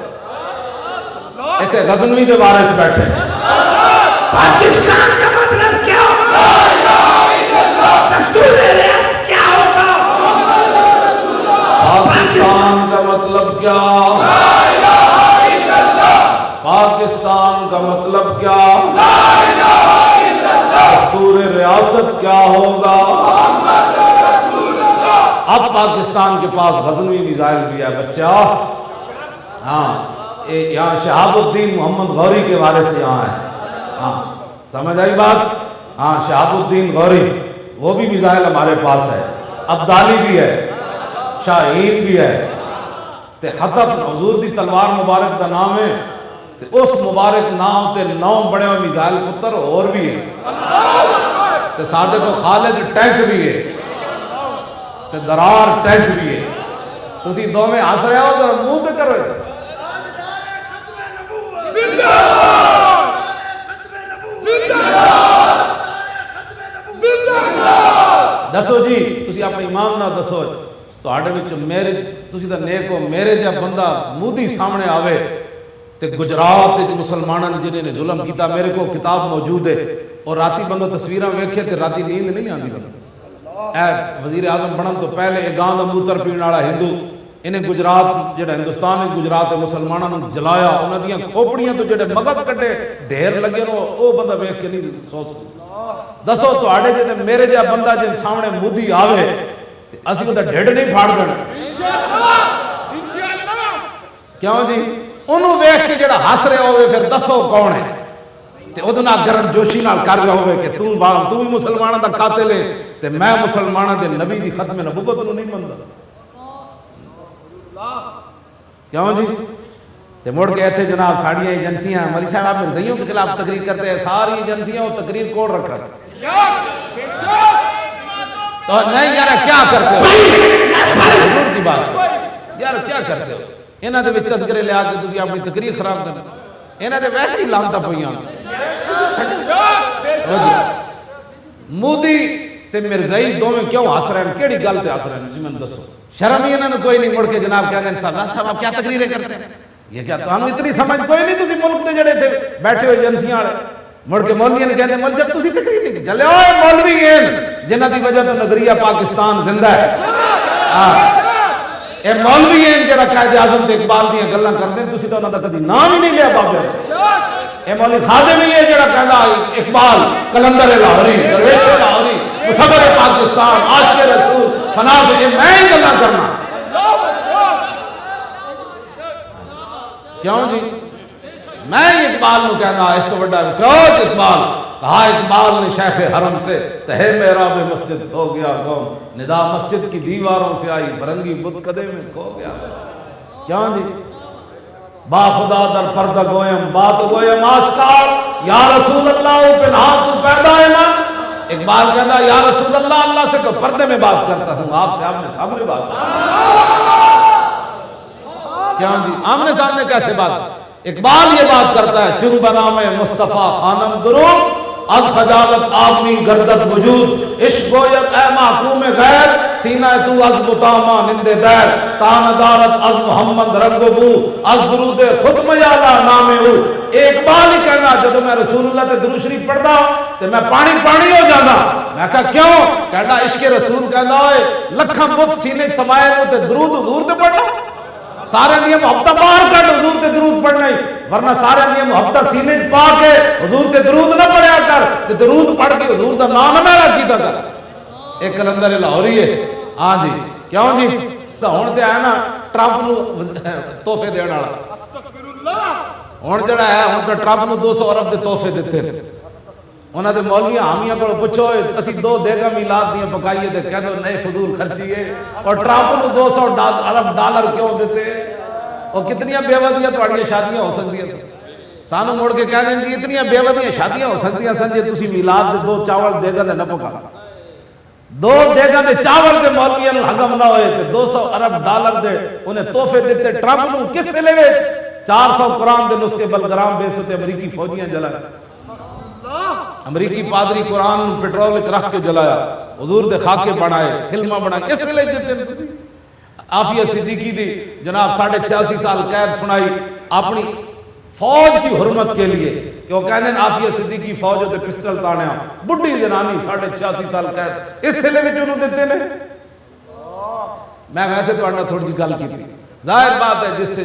Speaker 1: ایتھے غزنوی دے وارث بیٹھے.
Speaker 3: پاکستان کا مطلب کیا ہوگا؟ دستور ریاست کیا ہوگا؟
Speaker 1: پاکستان کا مطلب کیا؟ پاکستان کا مطلب کیا؟ دستور ریاست کیا ہوگا؟ اب پاکستان کے پاس غزنوی میزائل بھی ہے بچہ. ہاں یہاں شہاب الدین محمد غوری کے وارث سے یہاں ہے. ہاں سمجھ آئی بات. ہاں شہاب الدین غوری وہ بھی میزائل ہمارے پاس ہے. عبدالی بھی ہے شاہین بھی ہے. تے حتف حضور دی تلوار مبارک دا نام ہے. تے اس مبارک نام تے 9 بڑے ہوئے میزائل پتر اور بھی ہے. تے ساڈے کو خالد ٹینک بھی ہے تے درار ٹینک بھی ہے. تسی دو میں ہس رہے ہو ذرا منہ تے کرو. دسو جی تسی اپنے امام نہ دسو ਤੁਹਾਡੇ ਵਿੱਚ ਮੇਰੇ ਤੁਸੀਂ ਤਾਂ ਨੇਕ ਹੋ, ਮੇਰੇ ਜਿਹਾ ਬੰਦਾ ਮੂਦੀ ਸਾਹਮਣੇ ਆਵੇ ਤੇ ਗੁਜਰਾਤ ਦੇ ਮੁਸਲਮਾਨਾਂ ਨੇ ਜਿਹਨੇ ਜ਼ੁਲਮ ਕੀਤਾ, ਮੇਰੇ ਕੋਲ ਕਿਤਾਬ ਮੌਜੂਦ ਹੈ, اور راتی بندہ تصویریں ویکھے تے راتی نیند نہیں آندی بندہ اے وزیر اعظم بنن تو پہلے ایک گاں دا موتر پین والا ہندو انہیں گجرات جڑا ہندوستان ہے گجرات دے مسلماناں نوں جلایا انہاں دیاں کھوپڑیاں تو جڑے مغز کڈے ڈھیر لگے نو او بندہ ویکھ کے نہیں سوچ دسو تواڈے جے تے میرے جا بندہ جے سامنے مودی آوے تے اسی دا ڈھڈ نہیں پھاڑ دینا
Speaker 2: انشاءاللہ
Speaker 1: کیوں جی انہوں ویکھ کے جڑا ہس رہا ہوئے پھر دسو کون ہے تے او دنا گرم جوشی نال کر رہا ہوئے کہ تو بھی مسلماناں دا قاتل ہے تے میں مسلماناں دے نبی دی ختم نبوت نو نہیں مندا کیوں جی تے مڑ کے ایتھے جناب ساڑیاں ایجنسیاں مولوی صاحب آپ مرزائیوں کے خلاف تقریر کرتے ہیں ساری ایجنسیاں وہ تقریر کوڑ رکھا تو نہیں یار کیا کرتے ہو حضور کی بات یار کیا کرتے ہو انہاں دے وچ تذکرے لے آ کے تسی اپنی تقریر خراب کرنا انہاں دے ویسے ہی لانتا پئیاں مودی تے مرزائی دوویں کیوں ہس رہے ہیں کیڑی گل تے ہس رہے ہیں جی میں دسو شرم ہی انہاں نے کوئی نہیں مڑ کے جناب کہندے ہیں صاحب آپ کیا تقریریں کرتے ہیں یہ کیا تانوں اتنی سمجھ کوئی نہیں تسی ملک دے جڑے تھے بیٹھے ہوئے ایجنسیاں والے مڑ کے مولویاں نے کہندے مولوی صاحب تسی تقریر نہیں چلے اوئے مولوی ہیں جنہاں دی وجہ تو نظریہ پاکستان زندہ ہے اے مولوی ہیں جڑا قائد اعظم تے اقبال دیاں گلاں کردے ہیں تسی تو انہاں دا کدی نام ہی نہیں لیا بابے اے مولوی خادم ہی ہے جڑا کہندا اقبال کلندر لاہوری درویش لاہوری مصور پاکستان عاشق رسول فنا دے میں ہی گلاں کرنا کیوں جی میں اقبال نو کہنا اس تو بڑا کیوں اقبال کہا اقبال نے شیخ حرم سے تہے محراب مسجد سو گیا قوم ندا مسجد کی دیواروں سے آئی فرنگی بت قدے میں کھو گیا کیوں جی با خدا در پردہ گویم بات گویم آشکار یا رسول اللہ پنہا تو پیدا ہے من اقبال کہتا یا رسول اللہ اللہ سے تو پردے میں بات کرتا ہوں آپ سے آمنے سامنے بات کرتا کیوں جی آمنے سامنے کیسے بات اقبال یہ بات کرتا ہے چون بنام مصطفیٰ خانم درود از خجالت آدمی گردت وجود عشق گویت اے محکوم غیر سینہ تو از متاما نند دیر تان دارت از محمد رنگ بو از درود خود میالا نام ہو اقبال ہی کہنا جب میں رسول اللہ تے درود شریف پڑھتا تو میں پانی پانی ہو جانا میں کہا کیوں کہنا عشق رسول کہنا ہے لکھاں بت سینے سمائے نو تے درود حضور تے پڑھنا سارے دیا محبتہ باہر کر حضور تے درود پڑھنا ہی ورنہ سارے دیا محبتہ سینے پا کے حضور تے درود نہ پڑھیا کر تے درود پڑھ کے حضور دا نام میرا کیتا کر ایک کلندر لاہوری ہے ہاں جی کیوں جی تو ہون تے آیا نا ٹرمپ نو تحفے دینے والا
Speaker 2: استغفراللہ
Speaker 1: ہون جڑا ہے ہون تے ٹرمپ نو 200 ارب دے تحفے دیتے انہاں دے مولویاں حامیاں کو پوچھو اسی 2 دیگا میلاد دیاں پکائیے تے کہندے نئے فضول خرچیے اور ٹرمپ نو 200 ارب ڈالر کیوں دیتے اور کتنیاں بے ودیاں تواڈیاں شادیاں ہو سکدیاں سانو مڑ کے کہہ دیں کہ اتنیاں بے ودیاں شادیاں ہو سکدیاں سن جے تسی میلاد دے 2 چاول دیگا دے نہ پکا 2 دیگا دے چاول دے مولویاں نو ہضم نہ ہوئے تے 200 ارب ڈالر دے انہیں تحفے دیتے ٹرمپ نو کس سے لے 400 قرآن دے نسخے بلگرام بیس تے امریکی فوجیاں جلائے امریکی پادری قرآن پیٹرول وچ رکھ کے جلایا حضور دے خاکے بنائے فلماں بنائے اس لیے جتے عافیہ صدیقی دی جناب 86.5 سال قید سنائی اپنی فوج کی حرمت کے لیے کہ وہ کہنے ہیں عافیہ صدیقی فوج ہوتے پسٹل تانیا بڑی جنانی 86.5 سال قید اس سلے میں جو دیتے ہیں میں ویسے تو تھوڑی جی گل کی تھی ظاہر بات ہے جس سے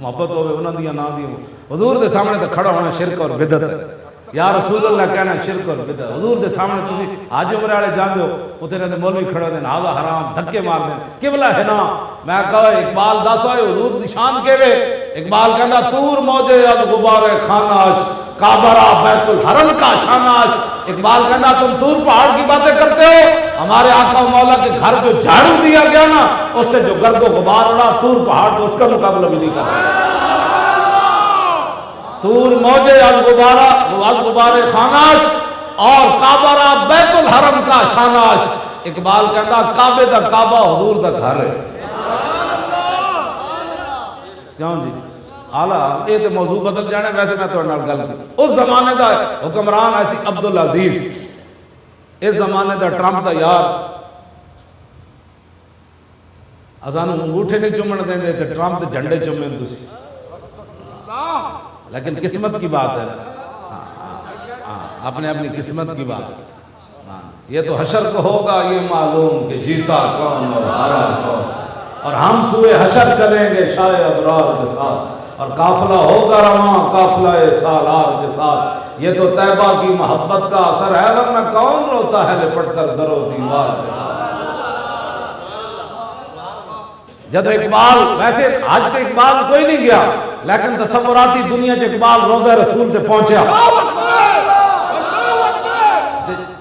Speaker 1: محبت ہوئے انہوں دیا نہ دی ہو حضور دے سامنے تو کھڑا ہونا شرک اور بدعت یا رسول اللہ کہنا شرک اور بدعت حضور دے سامنے تسی حاجی عمرے والے جان دو اتنے رہتے مولوی کھڑا دیں ہاں حرام دھکے مار دیں قبلہ ہے نا میں کہا اقبال داسا ہے حضور دی شان کے وے اقبال کہنا تور موجے از غبار خاناش کعبرہ بیت الحرم کا شاناش اقبال کہنا تم تور پہاڑ کی باتیں کرتے ہو ہمارے آقا و مولا کے گھر جو جھاڑو دیا گیا نا اس سے جو گرد و غبار اڑا تور پہاڑ تو اس کا مقابلہ بھی نہیں کرتا تور موجے از غبار خاناش اور کعبرہ بیت الحرم کا شاناش اقبال کہتا کعبے دا کعبہ حضور دا گھر ہے کیوں جی آلہ یہ تو موضوع بدل جانے ویسے میں تو انہوں گل کی اس زمانے دا حکمران ایسی عبدالعزیز اس زمانے دا ٹرمپ دا یار اسانو انگوٹھے نہیں چومن دیندے تے ٹرمپ تے جھنڈے چومن تسی لیکن قسمت کی بات ہے اپنے اپنی قسمت کی بات ہے یہ تو حشر کو ہوگا یہ معلوم کہ جیتا کون اور ہارا کون اور ہم سوئے حشر چلیں گے شاہ ابرار کے ساتھ اور قافلہ ہوگا رواں قافلہ سالار کے ساتھ یہ تو طیبہ کی محبت کا اثر ہے ورنہ کون روتا ہے لپٹ کر در و دیوار کے ساتھ جب اقبال ویسے آج تو اقبال کوئی نہیں گیا لیکن تصوراتی دنیا چ اقبال روضہ رسول تے پہنچیا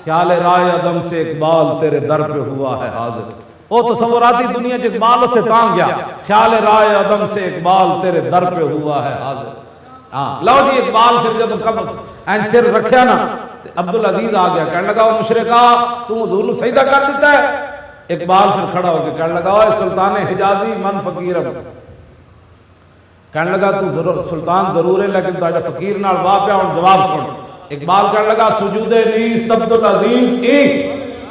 Speaker 1: خیال رائے عدم سے اقبال تیرے در پہ ہوا ہے حاضر وہ تصوراتی دنیا چ اقبال اتنے تاں گیا خیال رائے عدم سے اقبال تیرے در پہ ہوا ہے حاضر ہاں لو جی اقبال پھر جب قبر این سر رکھیا نا عبدالعزیز آ گیا کہنے لگا مشرکا تو حضور نو سجدہ کر دیتا ہے اقبال پھر کھڑا ہو کے کہنے لگا اوے سلطان حجازی من فقیرم کہنے لگا تو سلطان ضرور ہے لیکن تاجا فقیر نال واہ پیا اور جواب سن اقبال کہنے لگا سجود نیست عبدالعزیز ایک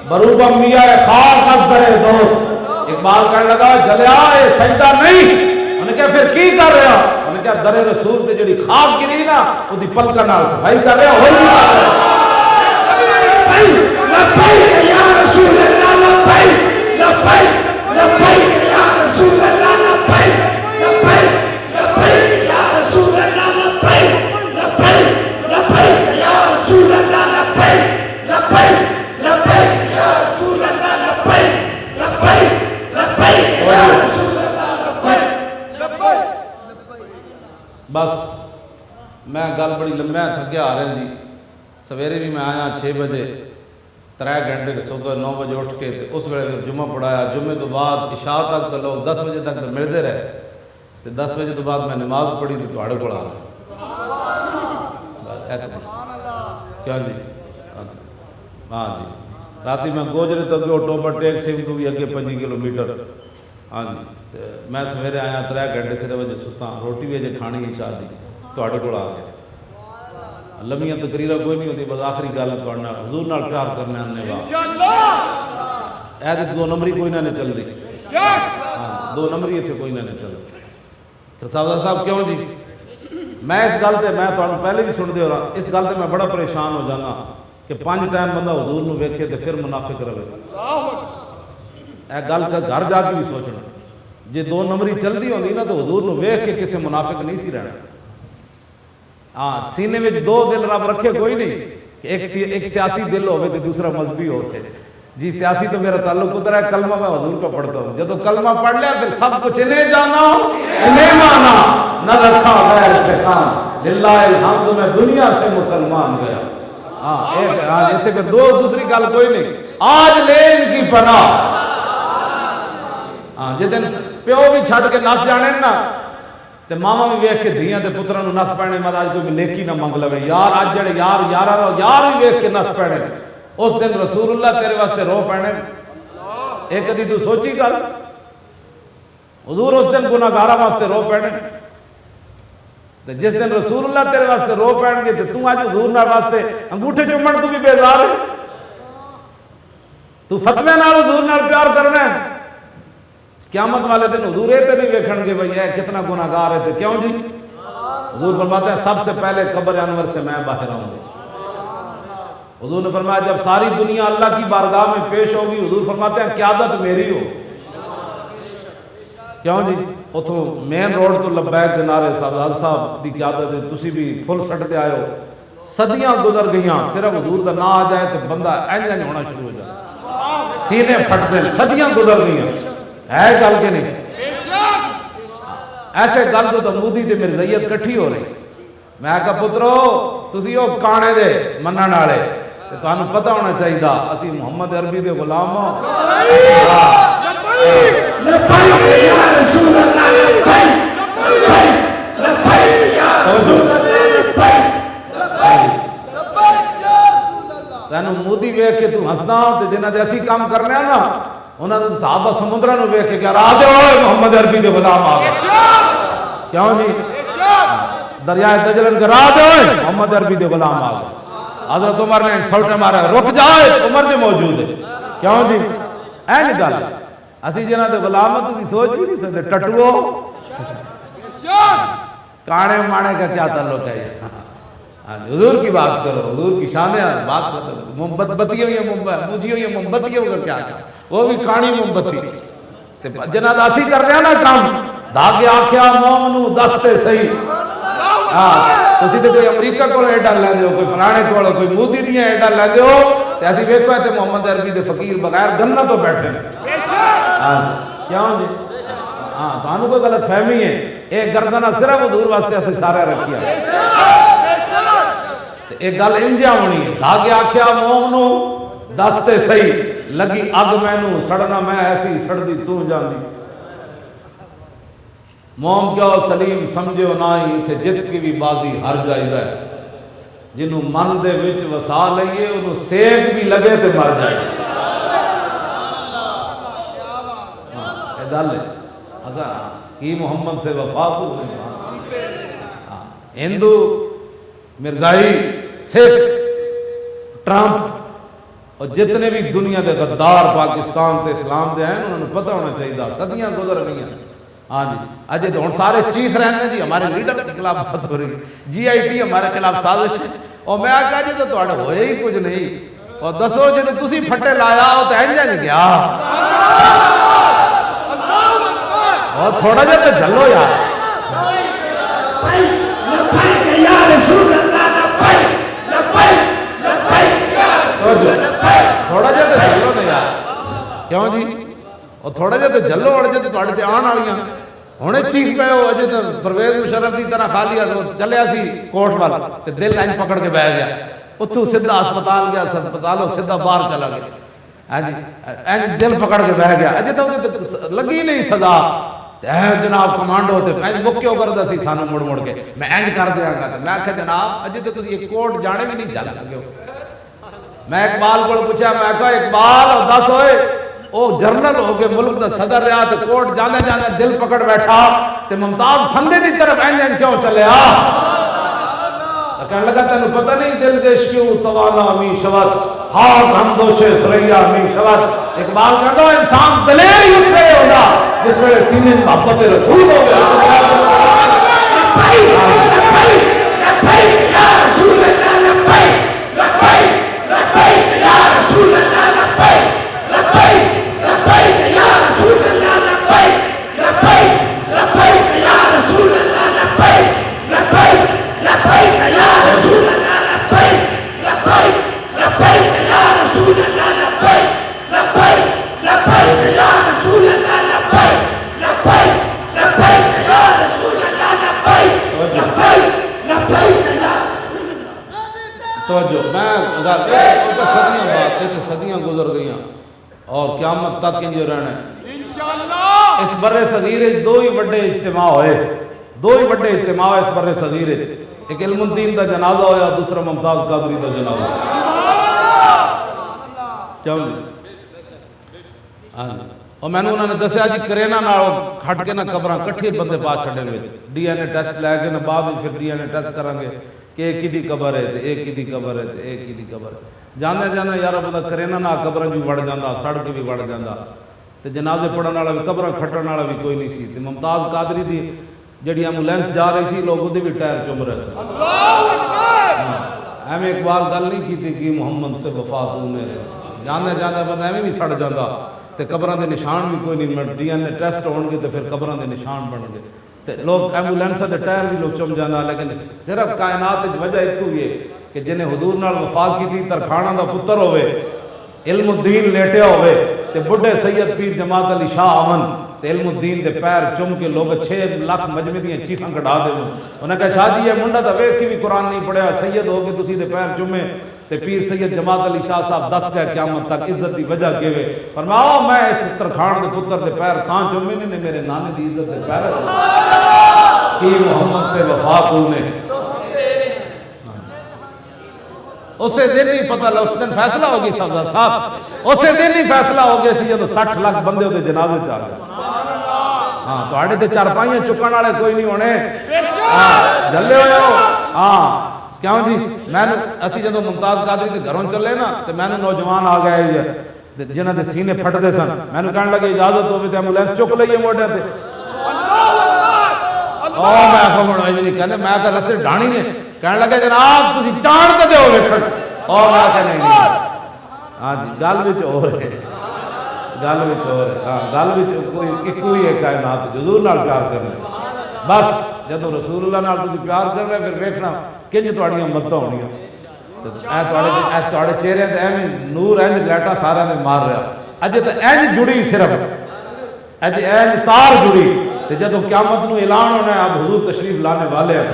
Speaker 1: بروبہ میاں خاک از در دوست اقبال کہنے لگا جلیا اے سجدہ نہیں انہیں کہا پھر کی کر رہا انہیں کہا در رسول تے جڑی خاک گری نا وہ دی پلکا نال صفائی کر رہا ہوئی نہیں کر رہا
Speaker 3: لبیک یا رسول اللہ لبیک لبیک لبیک یا رسول اللہ لبیک لبیک لبیک یا رسول اللہ لبیک لبیک لبیک یا رسول اللہ لبیک لبیک لبیک یا رسول اللہ لبیک لبیک لبیک یا رسول اللہ لبیک
Speaker 1: بس میں گل بڑی لمبا تھکیا آ رہا جی سویرے بھی میں آیا 6 بجے 3 گھنٹے صبح 9 بجے اٹھ کے اس ویلے جمعہ پڑھایا جمعے تو بعد عشاء تک تو لوگ 10 بجے تک ملتے رہے تو 10 بجے تو بعد میں نماز پڑھی تو تھوڑے کو آ گیا کیا جی ہاں جی راتی میں گوجرے تو گیا ٹوبر ٹیکسی تو بھی اگے 5 کلومیٹر ہاں جی میں سویرے آیا 3 گھنٹے سے وجہ ستا روٹی بھی اجے کھانی عشاء دی تھوڑے کو آ گیا لمیاں تقریرہ کوئی نہیں ہوتی بس آخری گل ہے توڑنا حضور نال پیار کرنے آنے والا ایدت 2 نمبری کوئی نہ چل دی 2 نمبری تھے کوئی نہ چل دی تو صاحب کیوں جی میں اس گل تے میں تو پہلے بھی سن دے ہو رہا اس گل تے میں بڑا پریشان ہو جانا کہ 5 ٹائم بندہ حضور نو ویکھے تے پھر منافق رہے اے گل کا گھر جا کے بھی سوچنا جے 2 نمبری چل دی ہوندی نا تو حضور نو ویکھ کے کسے منافق نہیں سی رہنا ہاں سینے میں 2 دل رب رکھے کوئی نہیں ایک سیاسی دل ہوئے تو دوسرا مذہبی ہوتے جی سیاسی تو میرا تعلق ادھر ہے کلمہ میں حضور کا پڑھتا ہوں جب کلمہ پڑھ لیا پھر سب کچھ انہیں جانا انہیں مانا نہ رکھا غیر سے کام للہ الحمد میں دنیا سے مسلمان گیا ہاں یہ تھے 2 دوسری گل کوئی نہیں آج لے ان کی پناہ ہاں جتن پیو بھی چھٹ کے نس جانے نا تے ماما بھی ویکھ کے دھیاں تے پتراں نو نس پینے مت اج کوئی نیکی نہ منگ لوے یار اج جڑے یار بھی ویکھ کے نس پینے اس دن رسول اللہ تیرے واسطے رو پینے ایک کدی تو سوچی گل حضور اس دن گناہگاراں واسطے رو پینے تے جس دن رسول اللہ تیرے واسطے رو پین گے تے تو اج حضور نال واسطے انگوٹھے چومن تو بھی بیزار ہے تو فتوے نال حضور نال پیار کرنا ہے قیامت والے دن حضور تے نہیں ویکھن گے بھئی اے کتنا گناہگار ہے تے کیوں جی حضور فرماتے ہیں سب سے پہلے قبر انور سے میں باہر آؤں گا حضور نے فرمایا جب ساری دنیا اللہ کی بارگاہ میں پیش ہوگی حضور فرماتے ہیں قیادت میری ہو کیوں جی اتھو مین روڈ تو لبیک دنارے صاحب دی قیادت ہے تسی بھی پھل سٹتے آئے ہو صدیاں گزر گئیاں صرف حضور دا نہ آ جائے تو بندہ اینجن ہونا شروع ہو جائے سینے پھٹتے ہیں صدیاں گزر گئیاں ہے گل کے نہیں ایسے گل تو مودی تے مرزیت کٹھی ہو رہی میں کہا پترو تسی ہو کانے دے منن والے تے تانوں پتہ ہونا چاہیے اسی محمد عربی دے غلام ہوں
Speaker 3: لبیک یا رسول اللہ لبیک لبیک لبیک یا رسول اللہ لبیک لبیک یا رسول اللہ
Speaker 1: تینوں مودی ویکھ کے تو ہسدا تے جنہاں دے اسی کام کرنے ہیں نا انہاں نے صحابہ سمندراں نو ویکھ کے کہا راہ دے اوئے محمد عربی دے غلام آ گئے کیوں جی دریائے دجلن کے راہ دے اوئے محمد عربی دے غلام آ گئے حضرت عمر نے سوٹے مارا رک جائے عمر جو موجود ہے کیوں جی این گل اسی جنہ دے غلامت کی سوچ بھی نہیں سکتے. ٹٹوو کانے مانے کا کیا تعلق ہے یہ؟ حضور کی بات کرو, حضور کی شان بات کرو. بتیوں یا مجھیوں یا موم بتیوں کا کیا ہے, وہ بھی کانی موم بتی جنہ دا اسی کر رہے ہیں نا کام. دھاگے آکھیا موم نو دستے صحیح. تسی تے کوئی امریکہ کو ایڈا لے دیو, کوئی فلانے کو, کوئی مودی دیاں ایڈا لے دیو تے اسی ویکھو تے محمد عربی دے فقیر بغیر گنہ تو بیٹھے ہیں. کیوں جی؟ ہاں تانوں کوئی غلط فہمی ہے. ایک گردنہ صرف حضور واسطے اسی سارے رکھیا. ایک گل انجا ہونی ہے, دھاگے آکھیا موم نو دستے صحیح, لگی اگ مینوں سڑنا میں ایسی سڑدی تو جاندی. موم کیا سلیم سمجھو نائی تھے جت کی بھی بازی ہر جائی ہے. جنہوں من دے وچ وسا لئیے انہوں سیک بھی لگے تے مر جائے. یہ گل ہے کی محمد سے وفا کو ہندو مرزائی سکھ ٹرمپ اور جتنے بھی دنیا دے غدار پاکستان تے اسلام دے ہیں انہوں نے پتہ ہونا چاہیے صدیاں گزر گئی ہیں. ہاں جی اجے تو سارے چیخ رہے ہیں جی ہمارے لیڈر کے خلاف بات ہو رہی ہے, جی آئی ٹی ہمارے خلاف سازش ہے. اور میں کہا جی تو تھوڑا ہوئے ہی کچھ نہیں, اور دسو جی تو تسی پھٹے لایا ہو تو اینجا نہیں گیا, اور تھوڑا جا تو جلو یار.
Speaker 3: لبیک یا رسول اللہ لبیک لبیک لبیک یا رسول اللہ.
Speaker 1: تھوڑا جا تو جلو نہیں یار. کیوں جی؟ اور تھوڑا جا تو جلو اور جا تو تھوڑے تے آن والیاں ہونے چیخ پہ ہو. اجے تو پرویز مشرف دی طرح خالی ہے چلے سی کوٹ والا تے دل انج پکڑ کے بیٹھ گیا, اتھوں سیدھا ہسپتال گیا, ہسپتالوں سیدھا باہر چلا گیا. ہاں جی انج دل پکڑ کے بیٹھ گیا. اجے تو لگی نہیں سزا. اے جناب کمانڈو تے انج مکیو کردا سی سانو مڑ مڑ کے میں انج کر دیاں گا. میں کہ جناب اجے تو تسی ایک کوٹ جانے بھی نہیں جل سکے ہو. میں اقبال کو پوچھا, میں کہا اقبال دس ہوئے او جرنل ہو کے ملک دا صدر رہا تے کوٹ جانے جانے دل پکڑ بیٹھا تے ممتاز پھندے دی طرف این کیوں چلے آ. کہنے لگا تینوں پتہ نہیں دل سے عشقیوں توانا می شود خاک ہم دوش سریا می شود. اقبال کہتا ہے انسان دلیر ہی اس میں ہوگا جس میں سینے محبت رسول ہو گیا.
Speaker 3: لبیک لبیک لبیک یا رسول اللہ لبیک لبیک لبیک یا رسول اللہ لبیک لبیک لبیک یا رسول اللہ لبیک لبیک لبیک یا رسول اللہ لبیک لبیک لبیک یا رسول اللہ لبیک لبیک لبیک یا رسول اللہ لبیک لبیک لبیک یا رسول اللہ لبیک لبیک لبیک یا رسول اللہ لبیک لبیک لبیک یا
Speaker 1: توجہ میں صدیاں گزر گئی ہیں اور قیامت تک انجو رہنا ہے
Speaker 2: انشاءاللہ.
Speaker 1: اس برے صغیر دو ہی بڑے اجتماع ہوئے, دو ہی بڑے اجتماع ہوئے اس برے صغیر. ایک علم الدین دا جنازہ ہویا, دوسرا ممتاز قادری دا جنازہ. کیوں اور میں نے انہوں نے دسیا جی کرینا نہ کھٹ کے نہ قبراں کٹھے بندے پا چھڑے ہوئے, ڈی این اے ٹیسٹ لے کے نہ بعد میں پھر ڈی این اے ٹیسٹ کریں گے کہ ایک ہی دی قبر ہے تے ایک ہی دی قبر ہے تے ایک ہی دی قبر ہے. جانے جانے یارا بندہ کرینا نہ قبراں بھی وڑ جاندا, سڑ کے بھی وڑ جاندا تے جنازے پڑھن والا بھی قبراں کھٹن والا بھی کوئی نہیں سی. تے ممتاز قادری دی جڑی ایمبولینس جا رہی سی لوگ اودے بھی ٹائر چم رہے سے.
Speaker 2: اللہ اکبر.
Speaker 1: ایویں اقبال گل نہیں کیتی کہ محمد سے وفا تو نے جانے جانے بندہ ایویں بھی سڑ جاندا تے قبراں دے نشان بھی کوئی نہیں. ڈی این اے ٹیسٹ ہون گے تے پھر قبراں دے نشان بن گے تے لوگ ایمبولینس دے ٹائر بھی لوگ چم جانا. لیکن صرف کائنات وچ وجہ ایک ہوئی ہے کہ جنہیں حضور نال وفا کیتی ترکھانہ دا پتر ہوئے, علم الدین لیٹیا ہوئے تے بڑھے سید پیر جماعت علی شاہ امن تے علم الدین دے پیر چم کے لوگ 6 لاکھ مجمع دیاں چیخاں کڈا دے. انہاں کہا شاہ جی یہ منڈا تا ویکھ کے بھی قرآن نہیں پڑھیا, سید ہو کے تسی دے پیر چومے تے پیر سید جماعت علی شاہ صاحب دس گئے قیامت تک عزت دی وجہ کیوے. فرماؤ میں اس ترکھان دے پتر دے پیر تاں چومے نے میرے نانے دی عزت دے پیر کی محمد سے وفا تو نے. اسے دن ہی پتہ لگا, اس دن فیصلہ ہو گئی صاحب, اسے دن ہی فیصلہ ہو گیا سی جب 60 لاکھ بندے ہوتے جنازے چاہ رہے. ہاں تو آڑے تے چارپائیاں چکن والے کوئی نہیں ہونے, جلے ہوئے ہو. ہاں کیوں جی میں اسی جدوں ممتاز قادری کے گھروں چلے نا تو میں نے نوجوان آ گئے جنہاں دے سینے پھٹدے سن مینوں کہن لگے اجازت ہوے تے ایمبولینس چک لئیے موڈے تے میں کہوں نہیں کہنے میں کہ رستے ڈھانی نے کہنے لگے جناب تسی چاند تے ہو ویکھن میں کہ نہیں ہاں جی گل وچ ہو رہے گل وچ ہو رہے ہاں گل وچ کوئی ہے کائنات حضور نال پیار کرنا بس جدوں رسول اللہ نال تسی پیار کرنا پھر ویکھنا کنج تہاڈیاں مدتاں ہونیاں اے تہاڈے چہرے تے ایویں نور انج لائٹاں سارے دے مار رہا اجے تے انج جڑی صرف اجے انج تار جڑی تے جدوں قیامت نو اعلان ہونا ہے اب حضور تشریف لانے والے ہیں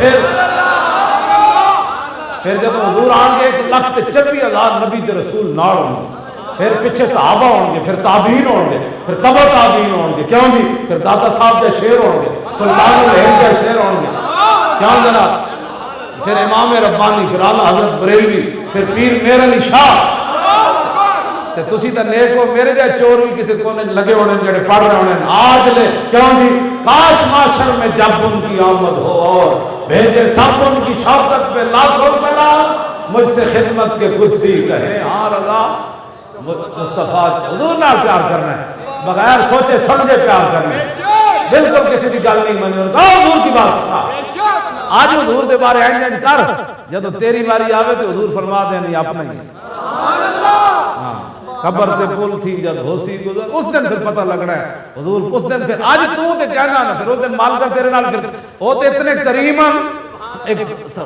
Speaker 1: پھر جدوں حضور آن گے 1,24,000 نبی تے رسول نال ہوں گے پھر پیچھے صحابہ ہوں گے پھر تابعین ہوں گے پھر تبع تابعین ہوں گے کیوں جی پھر داتا صاحب کے شعر ہوں گے سلطان الہند کے شعر ہوں گے کیوں جناب پھر امام ربانی پھر اعلیٰ حضرت بریلوی پھر پیر مہر علی شاہ تے تسی تے نیک ہو میرے جے چور بھی کسی کونے لگے ہونے جڑے پڑھ رہے ہونے آج لے کیوں جی کاش معاشر میں جب ان کی آمد ہو اور بھیجے سب ان کی شوقت پہ لاکھوں سلام مجھ سے خدمت کے قدسی کہے ہاں اللہ مصطفیٰ حضور نال پیار کرنا ہے بغیر سوچے سمجھے پیار کرنا ہے بالکل کسی بھی گل نہیں منی حضور کی بات سنا آج حضور دے بارے اینج کر جب تیری باری آوے تو حضور فرما دے نہیں اپنا ہی قبر تے پول تھی جب ہوسی گزر اس دن پھر پتہ لگنا ہے حضور اس دن پھر آج تو تے کہنا نا پھر اس دن مال کا تیرے نال پھر وہ تے اتنے کریمن ایک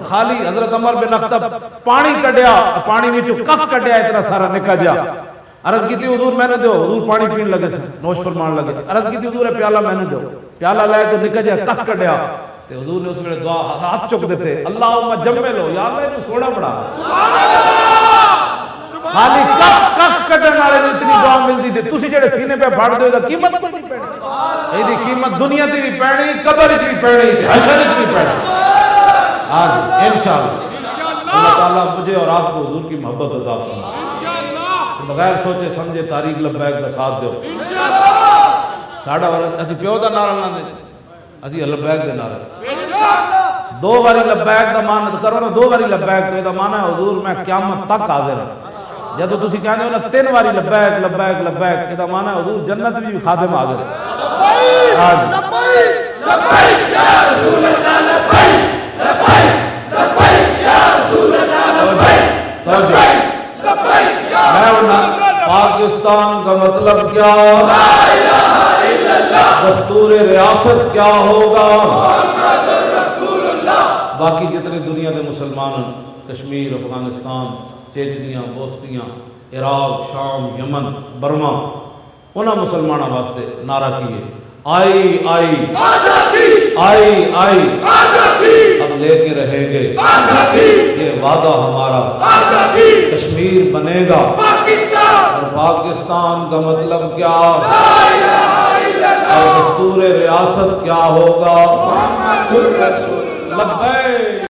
Speaker 1: خالی حضرت عمر بن اخطب پانی کڈیا پانی وچوں کک کڈیا اتنا سارا نکل جا عرض کی تھی حضور میں نے دو حضور پانی پین لگے سے نوش فرمان لگے عرض کی تھی حضور پیالہ میں نے دو پیالہ لائے تو نکل جا کک کڈیا تے حضور نے اس میں دعا ہاتھ چک دیتے اللہم جملو یا اللہ انہوں سوڑا بڑا خالی کک کٹن والے نے اتنی دعا ملتی تھی تسی جڑے سینے پہ پھاڑ دے دا قیمت کو نہیں پڑی یہ دی قیمت دنیا دی بھی پڑی قبر دی بھی پڑی حشر دی بھی پڑی آج انشاءاللہ اللہ تعالیٰ مجھے اور آپ کو حضور کی محبت عطا فرمائے بغیر سوچے سمجھے تاریخ لبیک کا ساتھ دو ساڑھا ورس اسی پیو دا نعرہ نہ دے اسی لبیک دے نعرہ دو باری لبیک دا معنی کرو نا دو باری لبیک تو یہ دا معنی ہے حضور میں قیامت تک حاضر ہوں جب تو تسی کہنے ہو نا 3 باری لبیک لبیک لبیک یہ دا معنی ہے حضور جنت بھی خادم حاضر ہے
Speaker 3: لبیک یا رسول اللہ لبیک لبیک لبیک یا رسول اللہ لبیک لبیک لبیک
Speaker 1: میں ہونا پاکستان کا مطلب کیا
Speaker 3: لا الہ الا اللہ
Speaker 1: دستور ریاست کیا ہوگا
Speaker 3: محمد رسول اللہ
Speaker 1: باقی جتنے دنیا دے مسلمان کشمیر افغانستان چیچنیاں بوسنیاں عراق شام یمن برما انہاں مسلمانوں واسطے نعرہ کیے آئی آئی
Speaker 3: آزادی
Speaker 1: آئی آئی
Speaker 3: آزادی
Speaker 1: اب لے کے رہیں گے
Speaker 3: آزادی
Speaker 1: یہ وعدہ ہمارا
Speaker 3: آزادی
Speaker 1: کشمیر بنے گا
Speaker 3: پاکستان
Speaker 1: اور پاکستان کا مطلب کیا
Speaker 3: لا الہ الا اللہ
Speaker 1: اور دستور ریاست کیا ہوگا
Speaker 3: محمد رسول اللہ
Speaker 1: لبیک